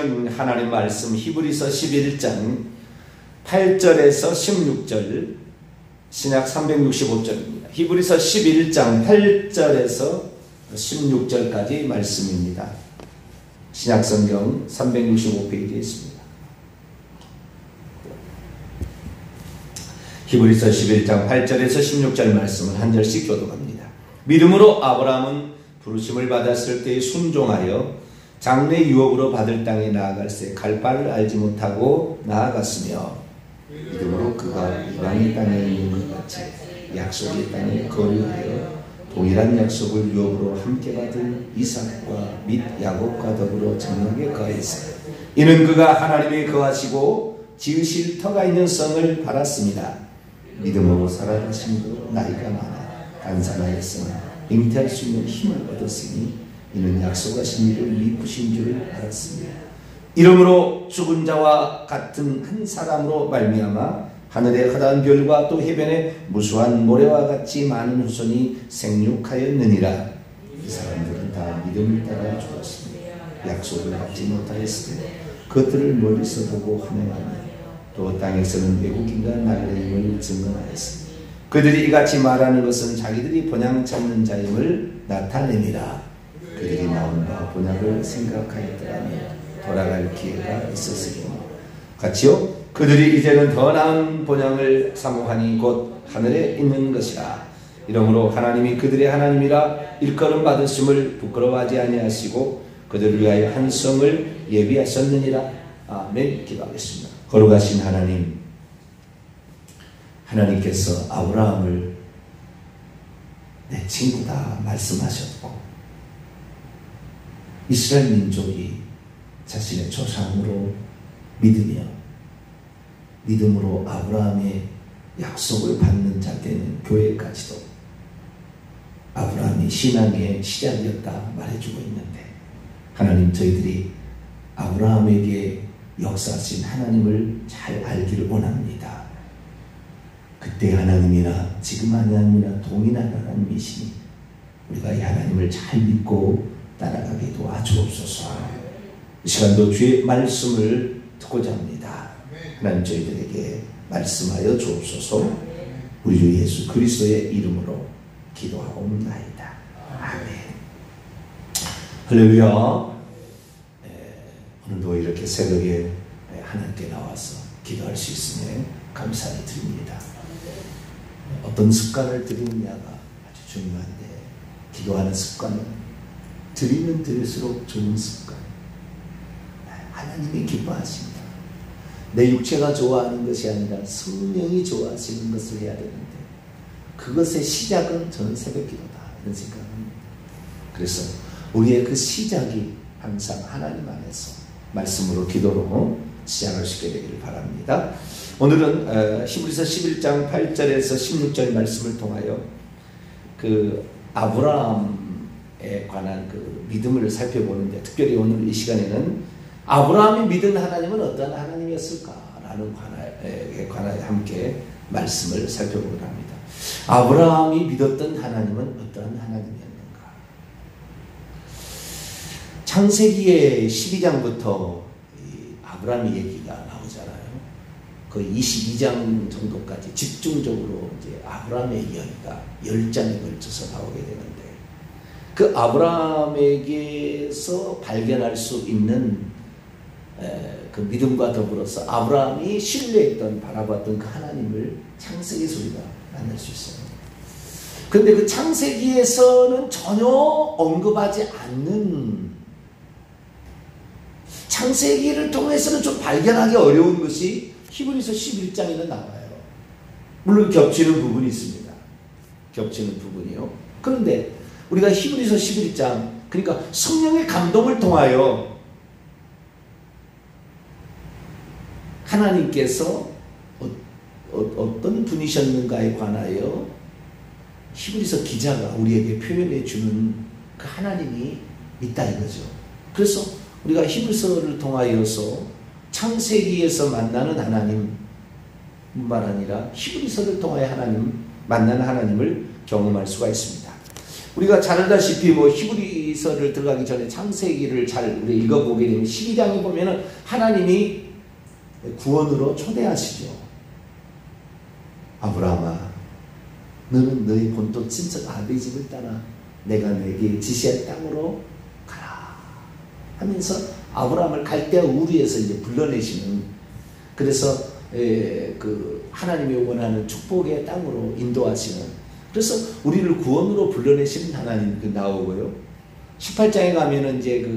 보시면 하나님 말씀 히브리서 11장 8절에서 16절, 신약 365쪽입니다. 히브리서 11장 8절에서 16절까지 말씀입니다. 신약성경 365페이지에 있습니다. 히브리서 11장 8절에서 16절 말씀을 한 절씩 교독합니다. 믿음으로 아브라함은 부르심을 받았을 때에 순종하여 장래 유업으로 받을 땅에 나아갈새 갈 바를 알지 못하고 나아갔으며 믿음으로 그가 이방의 땅에 있는 것 같이 약속의 땅에 거류하여 동일한 약속을 유업으로 함께 받은 이삭과 및 야곱과 더불어 장막에 거했어요. 이는 그가 하나님의 거하시고 지으실 터가 있는 성을 바랐습니다. 믿음으로 살아가심으로 나이가 많아 간산하였으나 잉태할 수 있는 힘을 얻었으니 이는 약속하신 이를 미쁘신 줄 알았습니다. 이러므로 죽은 자와 같은 한 사람으로 말미암아 하늘의 허다한 별과 또 해변의 무수한 모래와 같이 많은 후손이 생육하였느니라. 이 사람들은 다 믿음을 따라 죽었습니다. 약속을 받지 못하였으며 그것들을 멀리서 보고 환영하며 또 땅에서는 외국인과 나그네임을 증언하였습니다. 그들이 이같이 말하는 것은 자기들이 번양 찾는 자임을 나타내니라. 그들이 나온 바 번약을 생각하였더라면 돌아갈 기회가 있었으며 같이요 그들이 이제는 더 나은 번영을 사모하니 곧 하늘에 있는 것이라. 이러므로 하나님이 그들의 하나님이라 일컬음 받으심을 부끄러워하지 아니하시고 그들을 위하여 한 성을 예비하셨느니라. 아멘. 기도하겠습니다. 거룩하신 하나님, 하나님께서 아브라함을 내 친구다 말씀하셨고 이스라엘 민족이 자신의 조상으로 믿음으로 아브라함의 약속을 받는 자 되는 교회까지도 아브라함이 신앙의 시작이었다 말해주고 있는데 하나님, 저희들이 아브라함에게 역사하신 하나님을 잘 알기를 원합니다. 그때 하나님이나 지금 하나님이나 동일한 하나님이시니 우리가 이 하나님을 잘 믿고 따라가게 도와주옵소서. 이 시간도 주의 말씀을 듣고자 합니다. 하나님, 저희들에게 말씀하여 주옵소서. 우리 주 예수 그리스도의 이름으로 기도하옵나이다. 아멘. 할렐루야. 오늘도 이렇게 새벽에 하나님께 나와서 기도할 수 있으니 감사를 드립니다. 어떤 습관을 들이느냐가 아주 중요한데 기도하는 습관은 드리면 드릴수록 좋은 습관. 하나님이 기뻐하십니다. 내 육체가 좋아하는 것이 아니라 성령이 좋아하시는 것을 해야 되는데 그것의 시작은 저는 새벽 기도다 이런 생각합니다. 그래서 우리의 그 시작이 항상 하나님 안에서 말씀으로 기도로 시작할 수 있게 되기를 바랍니다. 오늘은 히브리서 11장 8절에서 16절 말씀을 통하여 그 아브라함에 관한 그 믿음을 살펴보는데 특별히 오늘 이 시간에는 아브라함이 믿은 하나님은 어떤 하나님이었을까라는 관하에 관하여 함께 말씀을 살펴보고자 합니다. 아브라함이 믿었던 하나님은 어떠한 하나님이었는가? 창세기의 12장부터 아브라함의 얘기가 나오잖아요. 그 22장 정도까지 집중적으로 이제 아브라함의 이야기가 10장에 걸쳐서 나오게 되는데 그 아브라함에게서 발견할 수 있는 그 믿음과 더불어서 아브라함이 신뢰했던 바라봤던 그 하나님을 창세기에서 우리가 만날 수 있어요. 그런데 그 창세기에서는 전혀 언급하지 않는 창세기를 통해서는 좀 발견하기 어려운 것이 히브리서 11장에는 나와요. 물론 겹치는 부분이 있습니다. 겹치는 부분이요. 그런데 우리가 히브리서 11장 그러니까 성령의 감동을 통하여 하나님께서 어떤 분이셨는가에 관하여 히브리서 기자가 우리에게 표현해 주는 그 하나님이 있다 이거죠. 그래서 우리가 히브리서를 통하여서 창세기에서 만나는 하나님뿐만 아니라 히브리서를 통하여 만나는 하나님을 경험할 수가 있습니다. 우리가 잘 알다시피 뭐 히브리서를 들어가기 전에 창세기를 잘 우리 읽어보게 되면 12장에 보면은 하나님이 구원으로 초대하시죠. 아브라함아, 너는 너희 본토 친척 아비 집을 따라 내가 내게 지시할 땅으로 가라 하면서 아브라함을 갈대아 우르에서 이제 불러내시는, 그래서 그 하나님이 원하는 축복의 땅으로 인도하시는, 그래서 우리를 구원으로 불러내시는 하나님 그 나오고요. 18장에 가면은 이제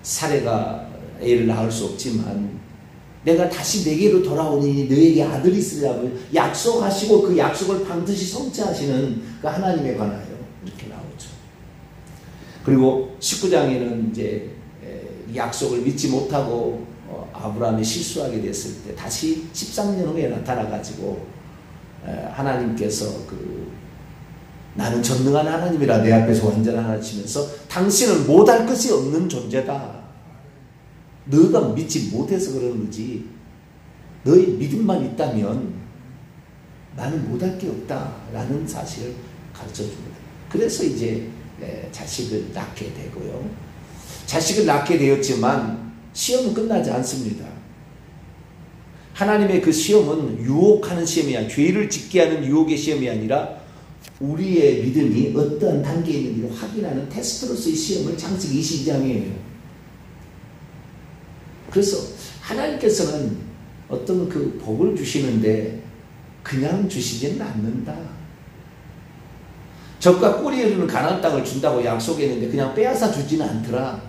사례가 애를 낳을 수 없지만 내가 다시 내게로 돌아오니 너에게 아들이 있으리라고 약속하시고 그 약속을 반드시 성취하시는 그 하나님에 관하여 이렇게 나오죠. 그리고 19장에는 이제 약속을 믿지 못하고 아브라함이 실수하게 됐을 때 다시 13년 후에 나타나가지고 하나님께서 나는 전능한 하나님이라 내 앞에서 완전한 하나님이면서 당신은 못할 것이 없는 존재다. 너가 믿지 못해서 그러는 거지 너의 믿음만 있다면 나는 못할 게 없다라는 사실을 가르쳐줍니다. 그래서 이제 자식을 낳게 되고요. 자식을 낳게 되었지만 시험은 끝나지 않습니다. 하나님의 그 시험은 유혹하는 시험이 아니라, 죄를 짓게 하는 유혹의 시험이 아니라 우리의 믿음이 어떠한 단계에 있는지를 확인하는 테스트로서의 시험을 창세기 22장이에요. 그래서 하나님께서는 어떤 그 복을 주시는데 그냥 주시지는 않는다. 적과 꿀이 흐르는 가나안 땅을 준다고 약속했는데 그냥 빼앗아 주지는 않더라.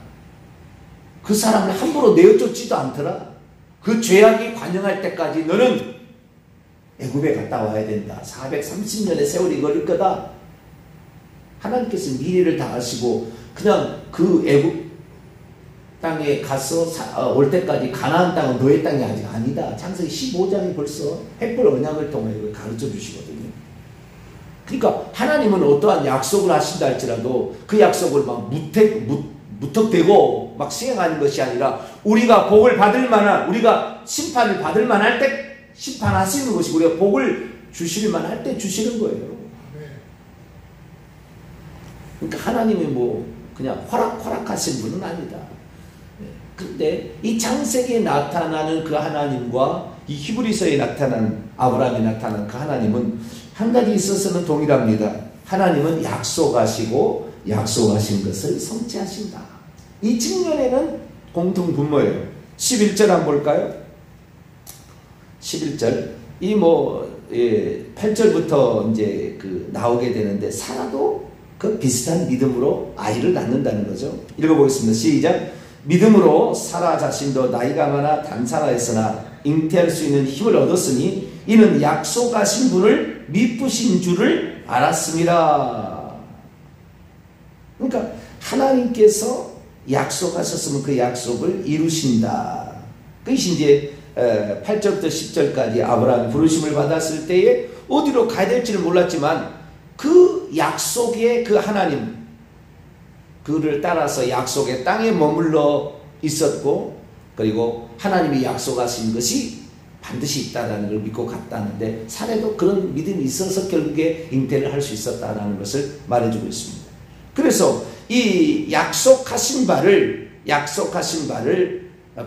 그 사람을 함부로 내어쫓지도 않더라. 그 죄악이 관영할 때까지 너는 애굽에 갔다 와야 된다. 430년의 세월이 걸릴 거다. 하나님께서 미래를 다 아시고 그냥 그 애굽 땅에 가서 올 때까지 가나안 땅은 너의 땅이 아직 아니다. 창세기 15장이 벌써 햇불 언약을 통해 가르쳐 주시거든요. 그러니까 하나님은 어떠한 약속을 하신다 할지라도 그 약속을 막 무턱대고 막 시행하는 것이 아니라 우리가 복을 받을 만한, 우리가 심판을 받을 만할 때 심판하시는 것이고 우리가 복을 주실 만할 때 주시는 거예요. 그러니까 하나님이 뭐 그냥 호락호락하신 분은 아니다. 그런데 이 창세기에 나타나는 그 하나님과 이 히브리서에 나타난 아브라함이 나타난 그 하나님은 한 가지 있어서는 동일합니다. 하나님은 약속하시고 약속하신 것을 성취하신다. 이 측면에는 공통분모예요. 11절 한번 볼까요? 11절 8절부터 이제 나오게 되는데 사라도 그 비슷한 믿음으로 아이를 낳는다는 거죠. 읽어보겠습니다. 시작. 믿음으로 사라 자신도 나이가 많아 단사라했으나 잉태할 수 있는 힘을 얻었으니 이는 약속하신 분을 미쁘신 줄을 알았습니다. 그러니까 하나님께서 약속하셨으면 그 약속을 이루신다. 그것이 이제 8절부터 10절까지 아브라함이 부르심을 받았을 때에 어디로 가야 될지를 몰랐지만 그 약속의 그 하나님, 그를 따라서 약속의 땅에 머물러 있었고, 그리고 하나님이 약속하신 것이 반드시 있다는 걸 믿고 갔다는데 사례도 그런 믿음이 있어서 결국에 잉태를 할 수 있었다는 것을 말해주고 있습니다. 그래서 이 약속하신 바를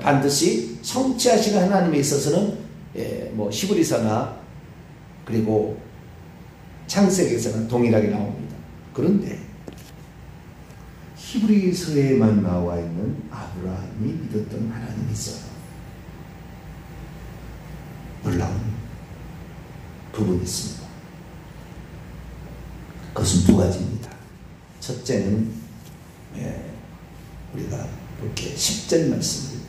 반드시 성취하시는 하나님에 있어서는 히브리서나 그리고 창세기에서는 동일하게 나옵니다. 그런데 히브리서에만 나와 있는 아브라함이 믿었던 하나님이 있어요. 놀라운 부분이 있습니다. 그것은 두 가지입니다. 첫째는 우리가 이렇게 10절 말씀을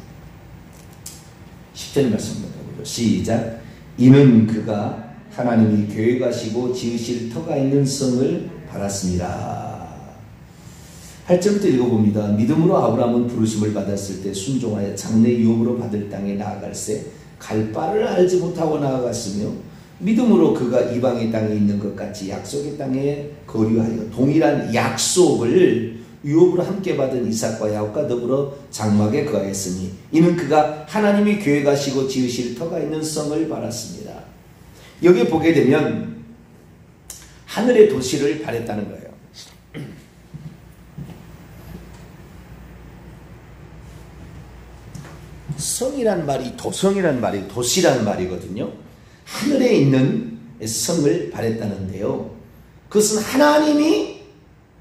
10절 말씀을 보죠. 시작. 이는 그가 하나님이 계획하시고 지으실 터가 있는 성을 바랐습니다. 8절부터 읽어봅니다. 믿음으로 아브라함은 부르심을 받았을 때 순종하여 장래 유업으로 받을 땅에 나아갈새 갈 바를 알지 못하고 나아갔으며 믿음으로 그가 이방의 땅에 있는 것 같이 약속의 땅에 거류하여 동일한 약속을 유업으로 함께 받은 이삭과 야곱과 더불어 장막에 거하였으니 이는 그가 하나님이 계획하시고 지으실 터가 있는 성을 바랐습니다. 여기 보게 되면 하늘의 도시를 바랬다는 거예요. 성이란 말이 도성이란 말이 도시란 말이거든요. 하늘에 있는 성을 바랬다는데요. 그것은 하나님이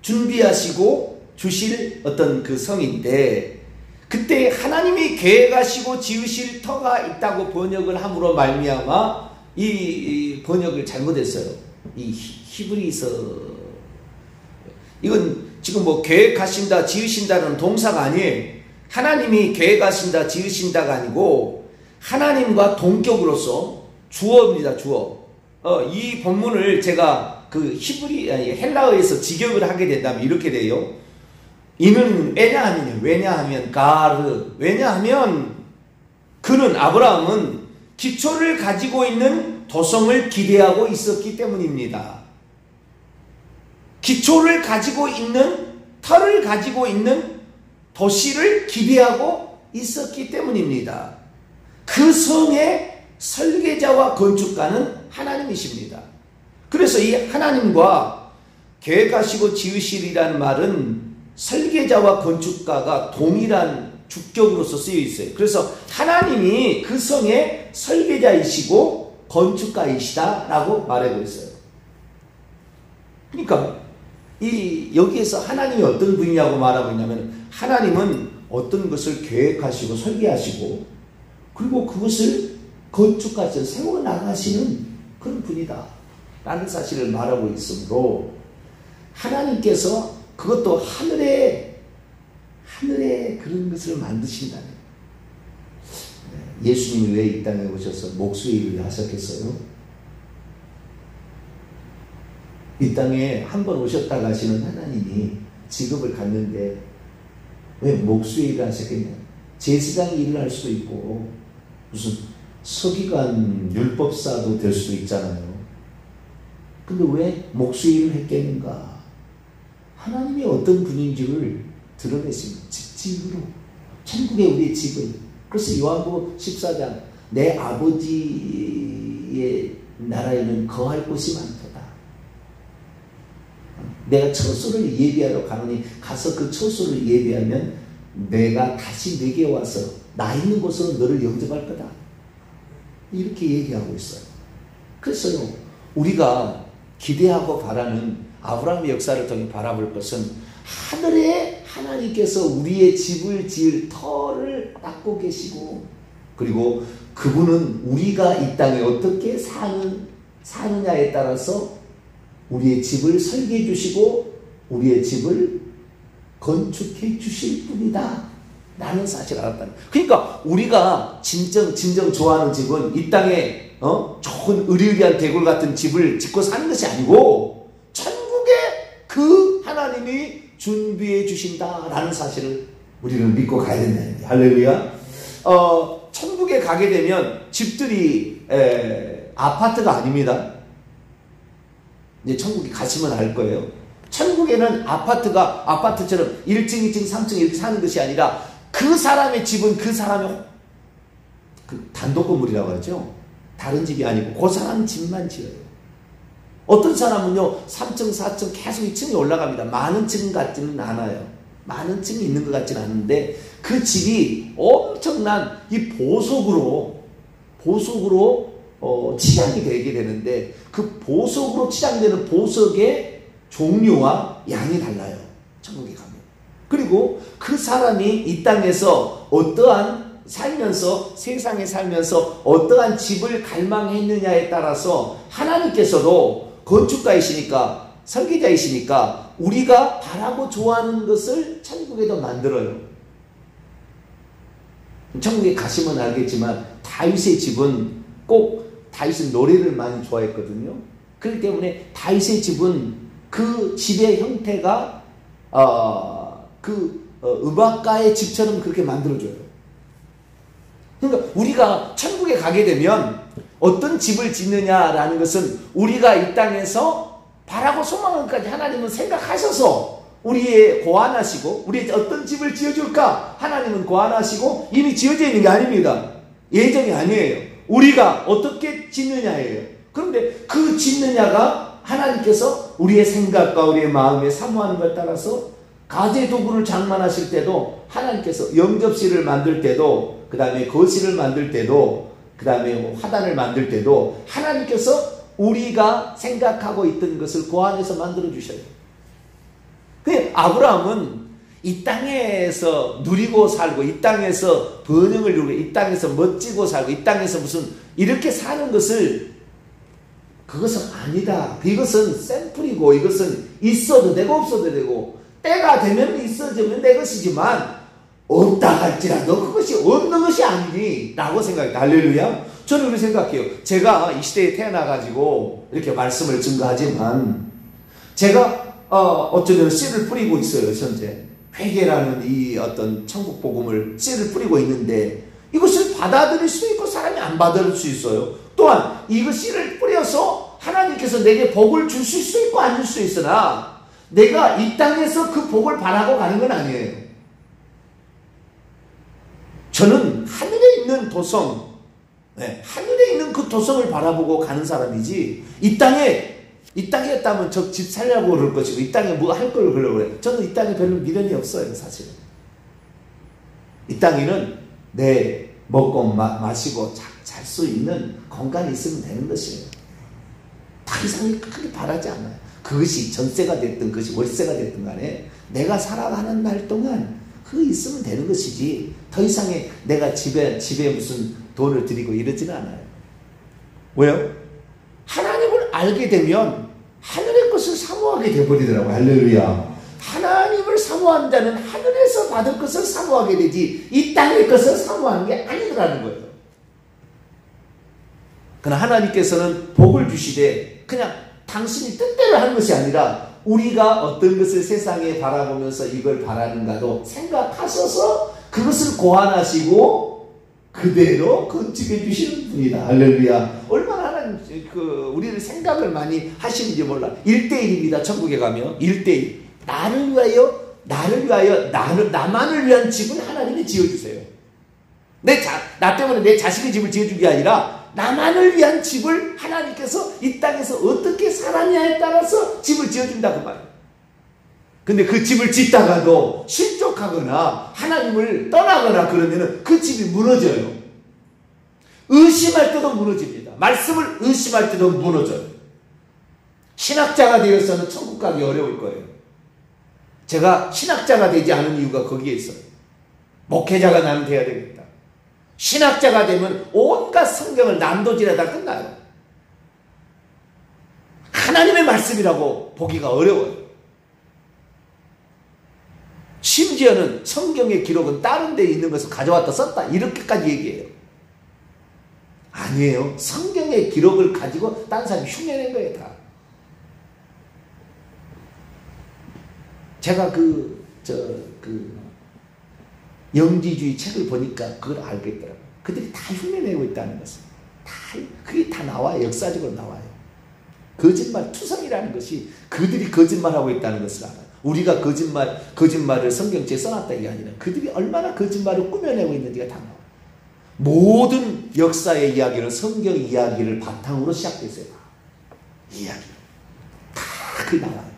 준비하시고 주실 어떤 그 성인데, 그때 하나님이 계획하시고 지으실 터가 있다고 번역을 함으로 말미암아 이 번역을 잘못했어요. 이 히브리서, 이건 지금 뭐 계획하신다 지으신다는 동사가 아니에요. 하나님이 계획하신다 지으신다가 아니고 하나님과 동격으로서 주어입니다. 주어. 이 본문을 제가 그 헬라어에서 직역을 하게 된다면 이렇게 돼요. 이는 왜냐하면 가르, 왜냐하면 그는, 아브라함은 기초를 가지고 있는 도성을 기대하고 있었기 때문입니다. 기초를 가지고 있는, 터를 가지고 있는 도시를 기대하고 있었기 때문입니다. 그 성의 설계자와 건축가는 하나님이십니다. 그래서 이 하나님과 계획하시고 지으시리라는 말은 설계자와 건축가가 동일한 주격으로서 쓰여 있어요. 그래서 하나님이 그 성의 설계자이시고 건축가이시다라고 말하고 있어요. 그러니까 여기에서 하나님이 어떤 분이냐고 말하고 있냐면, 하나님은 어떤 것을 계획하시고 설계하시고 그리고 그것을 건축까지 세워나가시는 그런 분이다 라는 사실을 말하고 있으므로, 하나님께서 그것도 하늘에 그런 것을 만드신다는, 예수님이 왜 이 땅에 오셔서 목수일을 하셨겠어요? 이 땅에 한 번 오셨다 가시는 하나님이 직업을 갖는데 왜 목수의 일을 하셨겠냐? 제사장 일을 할 수도 있고 무슨 서기관 율법사도 될 수도 있잖아요. 근데 왜 목수의 일을 했겠는가? 하나님이 어떤 분인지를 드러내십니다. 집으로 천국의 우리의 집을. 그래서 요한복음 14장 내 아버지의 나라에는 거할 곳이 많다. 내가 처소를 예비하러 가노니 가서 그 처소를 예비하면 내가 다시 내게 와서 나 있는 곳으로 너를 영접할 거다. 이렇게 얘기하고 있어요. 그래서요, 우리가 기대하고 바라는 아브라함의 역사를 통해 바라볼 것은 하늘에 하나님께서 우리의 집을 지을 터를 닦고 계시고, 그리고 그분은 우리가 이 땅에 어떻게 사느냐에 따라서 우리의 집을 설계해 주시고 우리의 집을 건축해 주실 분이다 라는 사실을 알았다는 거예요. 그러니까 우리가 진정 좋아하는 집은 이 땅에 좋은 의리의리한 대골 같은 집을 짓고 사는 것이 아니고 천국에 그 하나님이 준비해 주신다라는 사실을 우리는 믿고 가야 된다는 거예요. 할렐루야. 천국에 가게 되면 집들이 아파트가 아닙니다. 이제 천국에 가시면 알 거예요. 천국에는 아파트가 아파트처럼 1층, 2층, 3층 이렇게 사는 것이 아니라 그 사람의 집은 그 사람의 그 단독 건물이라고 하죠. 다른 집이 아니고 그 사람 집만 지어요. 어떤 사람은요 3층, 4층 계속 2층이 올라갑니다. 많은 층 같지는 않아요. 많은 층이 있는 것 같지는 않은데 그 집이 엄청난 이 보석으로 치장이 되게 되는데, 그 보석으로 치장되는 보석의 종류와 양이 달라요. 천국에 가면. 그리고 그 사람이 이 땅에서 세상에 살면서 어떠한 집을 갈망했느냐에 따라서 하나님께서도 건축가이시니까, 설계자이시니까 우리가 바라고 좋아하는 것을 천국에도 만들어요. 천국에 가시면 알겠지만 다윗의 집은 꼭 다윗은 노래를 많이 좋아했거든요. 그렇기 때문에 다윗의 집은 그 집의 형태가 음악가의 집처럼 그렇게 만들어줘요. 그러니까 우리가 천국에 가게 되면 어떤 집을 짓느냐라는 것은 우리가 이 땅에서 바라고 소망하는 것까지 하나님은 생각하셔서 우리의 고안하시고, 우리의 어떤 집을 지어줄까 하나님은 고안하시고 이미 지어져 있는 게 아닙니다. 예정이 아니에요. 우리가 어떻게 짓느냐예요. 그런데 그 짓느냐가 하나님께서 우리의 생각과 우리의 마음에 사모하는 것에 따라서 가재 도구를 장만하실 때도, 하나님께서 영접실을 만들 때도, 그 다음에 거실을 만들 때도, 그 다음에 화단을 만들 때도 하나님께서 우리가 생각하고 있던 것을 그 안에서 만들어 주셔요. 아브라함은 이 땅에서 누리고 살고, 이 땅에서 번영을 이루고, 이 땅에서 멋지고 살고, 이 땅에서 무슨 이렇게 사는 것을, 그것은 아니다. 이것은 샘플이고, 이것은 있어도 되고 없어도 되고, 때가 되면 있어지면 내 것이지만 없다 할지라도 그것이 없는 것이 아니니 라고 생각해요. 할렐루야. 저는 그렇게 생각해요. 제가 이 시대에 태어나가지고 이렇게 말씀을 증거하지만, 제가 어쩌면 씨를 뿌리고 있어요. 현재 회개라는 이 어떤 천국 복음을 씨를 뿌리고 있는데, 이것을 받아들일 수 있고 사람이 안 받아들일 수 있어요. 또한 이거 씨를 뿌려서 하나님께서 내게 복을 주실 수 있고 안 줄 수 있으나, 내가 이 땅에서 그 복을 바라고 가는 건 아니에요. 저는 하늘에 있는 도성, 하늘에 있는 그 도성을 바라보고 가는 사람이지, 이 땅에 있다면 저 집 살려고 그럴 것이고, 이 땅에 뭐 할 걸 그러려고 그래요. 저는 이 땅에 별로 미련이 없어요, 사실은. 이 땅에는 내 먹고 마시고 잘 수 있는 공간이 있으면 되는 것이에요. 더 이상이 크게 바라지 않아요. 그것이 전세가 됐든 그것이 월세가 됐든 간에 내가 살아가는 날 동안 그거 있으면 되는 것이지, 더 이상의 내가 집에 무슨 돈을 들이고 이러지는 않아요. 왜요? 하나님을 알게 되면 하늘의 것을 사모하게 되어버리더라고요. 할렐루야. 하나님을 사모한 자는 하늘에서 받을 것을 사모하게 되지, 이 땅의 것을 사모하는 게 아니더라는 거예요. 그러나 하나님께서는 복을 주시되 그냥 당신이 뜻대로 하는 것이 아니라, 우리가 어떤 것을 세상에 바라보면서 이걸 바라는가도 생각하셔서 그것을 고안하시고 그대로 건축해 주시는 분이다. 할렐루야. 얼마나 하나님 우리를 생각을 많이 하시는지 몰라. 1대1입니다. 천국에 가면 1대1. 나를 위하여 나만을 위한 집을 하나님이 지어주세요. 나 때문에 내 자식의 집을 지어준 게 아니라 나만을 위한 집을 하나님께서 이 땅에서 어떻게 살았냐에 따라서 집을 지어준다 그 말이에요. 근데 그 집을 짓다가도 실족하거나 하나님을 떠나거나 그러면 그 집이 무너져요. 의심할 때도 무너집니다. 말씀을 의심할 때도 무너져요. 신학자가 되어서는 천국 가기 어려울 거예요. 제가 신학자가 되지 않은 이유가 거기에 있어요. 목회자가 나는 돼야 되겠다. 신학자가 되면 온갖 성경을 난도질하다 끝나요. 하나님의 말씀이라고 보기가 어려워요. 심지어는 성경의 기록은 다른 데 있는 것을 가져왔다 썼다 이렇게까지 얘기해요. 아니에요. 성경의 기록을 가지고 다른 사람이 흉내낸 거예요. 다. 제가 영지주의 책을 보니까 그걸 알겠더라고요. 그들이 다 흉내내고 있다는 것을. 그게 다 나와요. 역사적으로 나와요. 거짓말, 투성이라는 것이 그들이 거짓말하고 있다는 것을 알아요. 우리가 거짓말을 성경책에 써놨다 이게 아니라 그들이 얼마나 거짓말을 꾸며내고 있는지가 다 나와요. 모든 역사의 이야기는 성경 이야기를 바탕으로 시작됐어요. 이야기. 다 그게 나와요.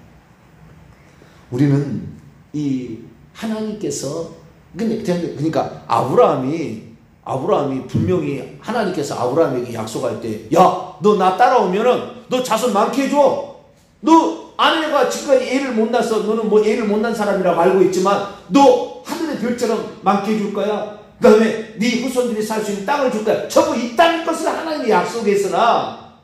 우리는 이 하나님께서 그러니까 아브라함이 분명히 하나님께서 아브라함에게 약속할 때, 야, 너 나 따라오면은 너 자손 많게 해줘. 너 아내가 지금까지 애를 못 낳아서 너는 뭐 애를 못 낳은 사람이라고 알고 있지만 너 하늘의 별처럼 많게 해줄 거야. 그 다음에 네 후손들이 살 수 있는 땅을 줄 거야. 전부 이 땅의 것을 하나님이 약속했으나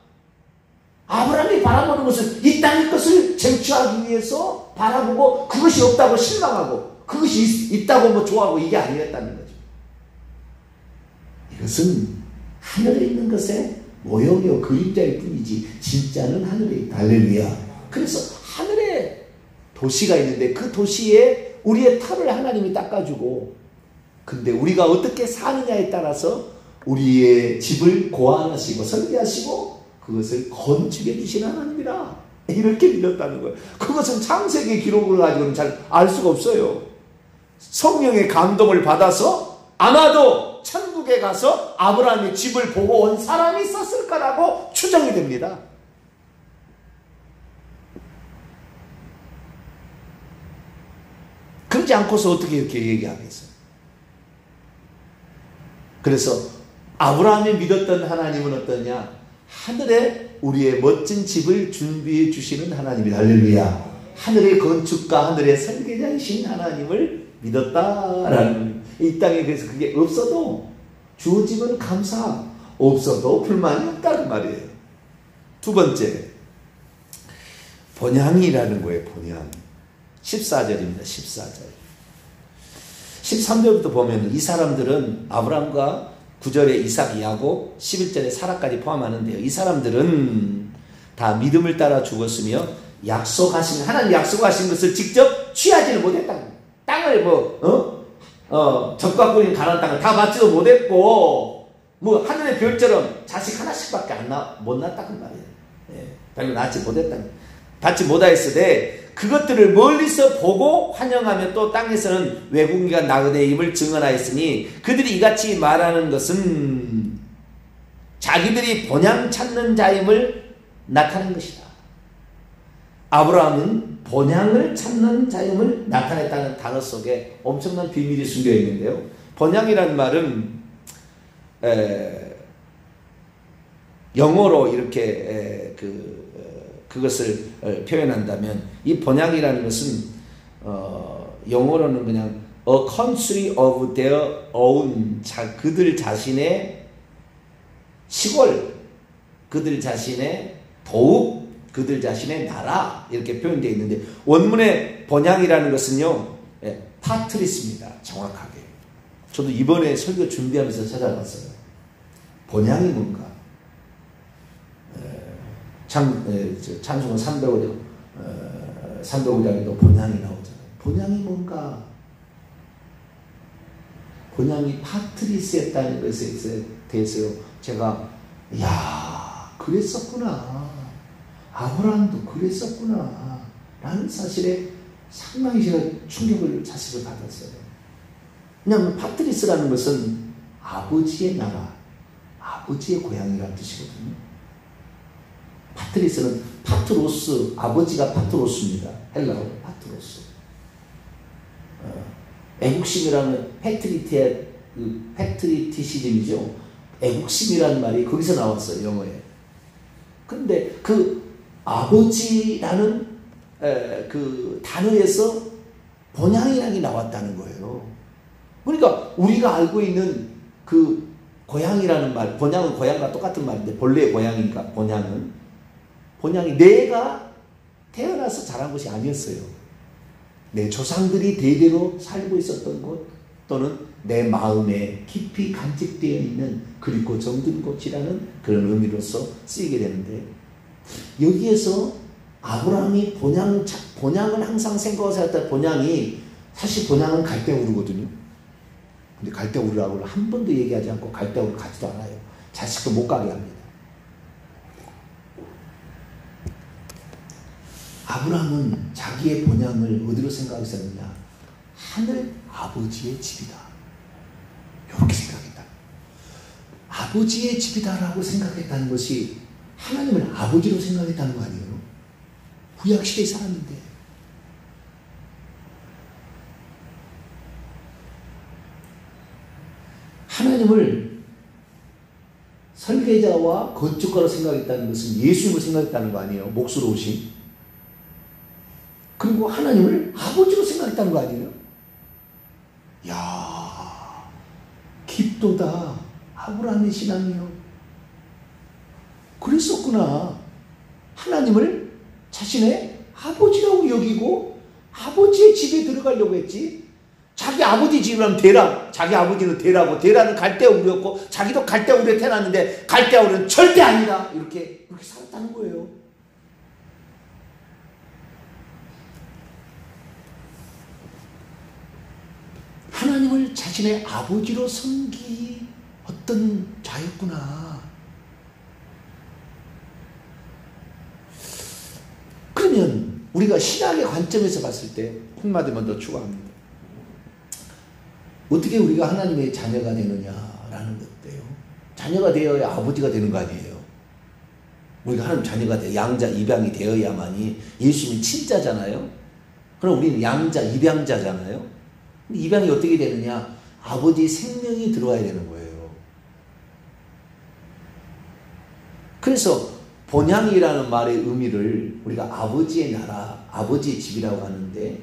아브라함이 바라보는 것은 이 땅의 것을 쟁취하기 위해서 바라보고 그것이 없다고 실망하고 그것이 있다고 뭐 좋아하고 이게 아니었다는 거죠. 이것은 하늘에 있는 것의 모형이요 그림자일 뿐이지 진짜는 하늘에 있다. 할렐루야. 그래서 하늘에 도시가 있는데 그 도시에 우리의 탑을 하나님이 닦아주고, 근데 우리가 어떻게 사느냐에 따라서 우리의 집을 고안하시고 설계하시고 그것을 건축해 주시는 하나님이라 이렇게 믿었다는 거예요. 그것은 창세기 기록을 가지고는 잘 알 수가 없어요. 성령의 감동을 받아서 아마도 천국에 가서 아브라함의 집을 보고 온 사람이 있었을 거라고 추정이 됩니다. 알지 않고서 어떻게 이렇게 얘기하겠어요? 그래서 아브라함이 믿었던 하나님은 어떠냐? 하늘에 우리의 멋진 집을 준비해 주시는 하나님이다. 할렐루야. 하늘의 건축가, 하늘의 설계자이신 하나님을 믿었다라는, 이 땅에 그래서 그게 없어도 주어지면 감사, 없어도 불만이 없다는 말이에요. 두 번째, 본향이라는 거예요. 본향. 14절입니다. 14절. 13절부터 보면 이 사람들은 아브라함과 9절에 이삭, 야곱, 11절에 사라까지 포함하는데요. 이 사람들은 다 믿음을 따라 죽었으며 하나님 약속하신 것을 직접 취하지는 못했다. 땅을 적과 꿀인 가나안 땅을 다 받지도 못했고, 하늘의 별처럼 자식 하나씩밖에 못 낳았다는 말이에요. 별로 낳지 못했다. 받지 못하였으되 그것들을 멀리서 보고 환영하며 또 땅에서는 외국인과 나그네임을 증언하였으니 그들이 이같이 말하는 것은 자기들이 본향 찾는 자임을 나타낸 것이다. 아브라함은 본향을 찾는 자임을 나타냈다는 단어 속에 엄청난 비밀이 숨겨 있는데요. 본향이라는 말은 영어로 이렇게 그것을 표현한다면 이 본향이라는 것은 영어로는 그냥 a country of their own, 그들 자신의 시골, 그들 자신의 도읍, 그들 자신의 나라, 이렇게 표현되어 있는데 원문의 본향이라는 것은요, 파트리스입니다. 정확하게. 저도 이번에 설교 준비하면서 찾아봤어요. 본향이 뭔가? 찬송은 305장에도 본향이 나오잖아요. 본향이 뭔가? 본향이 파트리스였다는 것에 대해서 제가, 그랬었구나. 아브라함도 그랬었구나. 라는 사실에 상당히 제가 충격을 자식을 받았어요. 왜냐하면 파트리스라는 것은 아버지의 나라, 아버지의 고향이라는 뜻이거든요. 파트리스는 파트로스, 아버지가 파트로스입니다. 헬라어 파트로스. 애국심이라는 패트리티시즘이죠. 애국심이라는 말이 거기서 나왔어요, 영어에. 근데 그 아버지라는 그 단어에서 본향이라는 게 나왔다는 거예요. 그러니까 우리가 알고 있는 그 고향이라는 말, 본향은 고향과 똑같은 말인데 본래의 고향이니까 본향이 내가 태어나서 자란 것이 아니었어요. 내 조상들이 대대로 살고 있었던 곳, 또는 내 마음에 깊이 간직되어 있는 그리고 정든 곳이라는 그런 의미로서 쓰이게 되는데, 여기에서 아브라함이 본향을 항상 생각해서 했던 본향이, 사실 본향은 갈대우르거든요. 근데 갈대우르라고 한 번도 얘기하지 않고 갈대우르 가지도 않아요. 자식도 못 가게 합니다. 아브라함은 자기의 본향을 어디로 생각했었느냐? 하늘 아버지의 집이다. 이렇게 생각했다. 아버지의 집이다라고 생각했다는 것이 하나님을 아버지로 생각했다는 거 아니에요? 구약시대에 살았는데. 하나님을 설계자와 건축가로 생각했다는 것은 예수님을 생각했다는 거 아니에요? 몫으로 오신. 그리고 하나님을 아버지로 생각했다는 거 아니에요? 야, 깊도다. 아브라함의 신앙이요. 그랬었구나. 하나님을 자신의 아버지라고 여기고 아버지의 집에 들어가려고 했지. 자기 아버지 집이라면 데라, 자기 아버지는 데라고, 데라는 갈대우르였고 자기도 갈대우르에 태어났는데 갈대우르는 절대 아니다. 이렇게 살았다는 거예요. 하나님을 자신의 아버지로 섬기었던 자였구나. 그러면 우리가 신학의 관점에서 봤을 때 한마디만 더 추가합니다. 어떻게 우리가 하나님의 자녀가 되느냐라는 것인데요. 자녀가 되어야 아버지가 되는 거 아니에요. 우리가 하나님 자녀가 되어 양자 입양이 되어야만이, 예수님이 친자잖아요. 그럼 우리는 양자 입양자잖아요. 입양이 어떻게 되느냐? 아버지의 생명이 들어와야 되는 거예요. 그래서 본향이라는 말의 의미를 우리가 아버지의 나라, 아버지의 집이라고 하는데,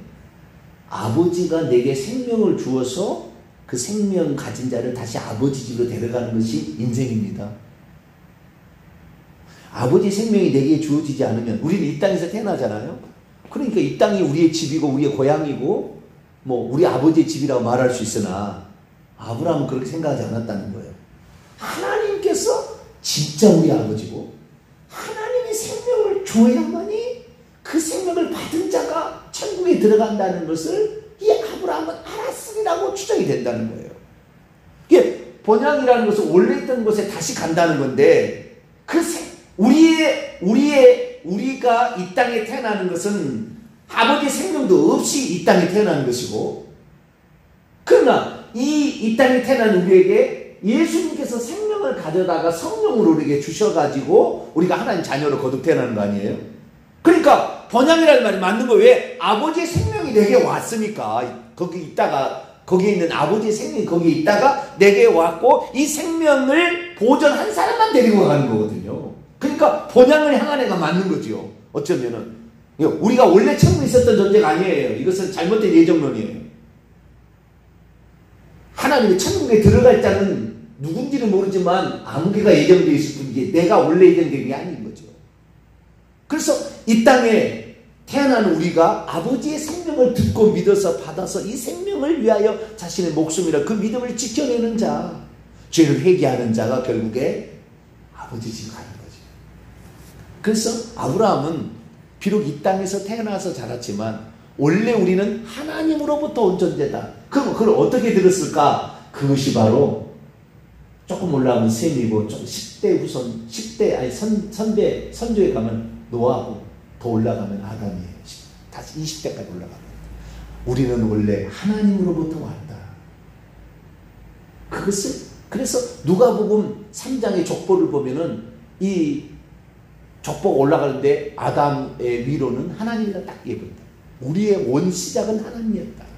아버지가 내게 생명을 주어서 그 생명 가진 자를 다시 아버지 집으로 데려가는 것이 인생입니다. 아버지의 생명이 내게 주어지지 않으면, 우리는 이 땅에서 태어나잖아요. 그러니까 이 땅이 우리의 집이고 우리의 고향이고 우리 아버지의 집이라고 말할 수 있으나, 아브라함은 그렇게 생각하지 않았다는 거예요. 하나님께서 진짜 우리 아버지고 하나님의 생명을 줘야만이 그 생명을 받은 자가 천국에 들어간다는 것을 이 아브라함은 알았으리라고 추정이 된다는 거예요. 이게 본향이라는 것은 원래 있던 곳에 다시 간다는 건데, 우리가 이 땅에 태어나는 것은 아버지의 생명도 없이 이 땅에 태어나는 것이고, 그러나 이 땅에 태어난 우리에게 예수님께서 생명을 가져다가 성령으로 우리에게 주셔가지고 우리가 하나님 자녀로 거듭 태어나는 거 아니에요? 그러니까 번향이라는 말이 맞는 거예요. 왜? 아버지의 생명이 내게 왔으니까. 거기에 있는 아버지의 생명이 거기에 있다가 내게 왔고, 이 생명을 보존한 사람만 데리고 가는 거거든요. 그러니까 번향을 향한 애가 맞는 거죠. 어쩌면은 우리가 원래 천국에 있었던 존재가 아니에요. 이것은 잘못된 예정론이에요. 하나님의 천국에 들어갈 자는 누군지는 모르지만 아무개가 예정되어 있을 뿐이지 내가 원래 예정된 게 아닌 거죠. 그래서 이 땅에 태어난 우리가 아버지의 생명을 듣고 믿어서 받아서 이 생명을 위하여 자신의 목숨이라 그 믿음을 지켜내는 자, 죄를 회개하는 자가 결국에 아버지 집 가는 거죠. 그래서 아브라함은 비록 이 땅에서 태어나서 자랐지만 원래 우리는 하나님으로부터 온 존재다. 그걸 어떻게 들었을까? 그것이 바로 조금 올라가면 셈이고, 좀 10대 후손, 10대 아니 선조에 가면 노아고, 더 올라가면 아담이에요. 다시 20대까지 올라가면 우리는 원래 하나님으로부터 왔다. 그래서 누가복음 3장의 족보를 보면은 이 족보가 올라가는데 아담의 위로는 하나님이라 딱 예본다. 우리의 원 시작은 하나님이었다.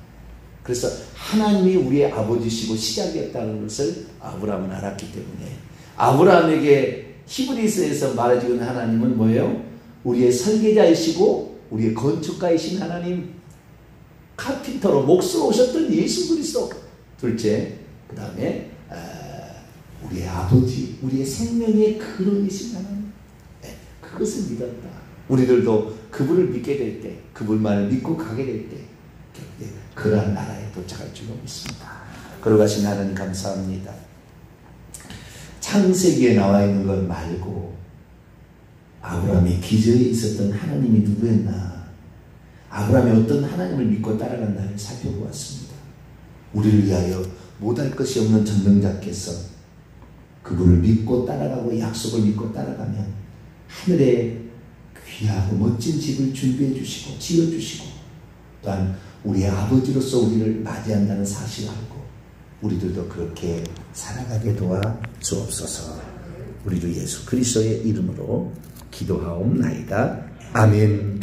그래서 하나님이 우리의 아버지시고 시작이었다는 것을 아브라함은 알았기 때문에, 아브라함에게 히브리서에서 말해주는 하나님은 뭐예요? 우리의 설계자이시고 우리의 건축가이신 하나님, 카핀터로 몫으로 오셨던 예수 그리스도, 둘째 그 다음에 우리의 아버지, 우리의 생명의 근원이신 하나님, 그것을 믿었다. 우리들도 그분을 믿게 될 때, 그분만을 믿고 가게 될 때 그러한 나라에 도착할 줄로 믿습니다. 걸어가신 하나님 감사합니다. 창세기에 나와 있는 것 말고 아브라함이 기저에 있었던 하나님이 누구였나, 아브라함이 어떤 하나님을 믿고 따라간다를 살펴보았습니다. 우리를 위하여 못할 것이 없는 전능자께서 그분을 믿고 따라가고 약속을 믿고 따라가면 하늘에 귀하고 멋진 집을 준비해 주시고 지어주시고, 또한 우리의 아버지로서 우리를 맞이한다는 사실을 알고 우리들도 그렇게 살아가게 도와 주옵소서. 우리 주 예수 그리스도의 이름으로 기도하옵나이다. 아멘.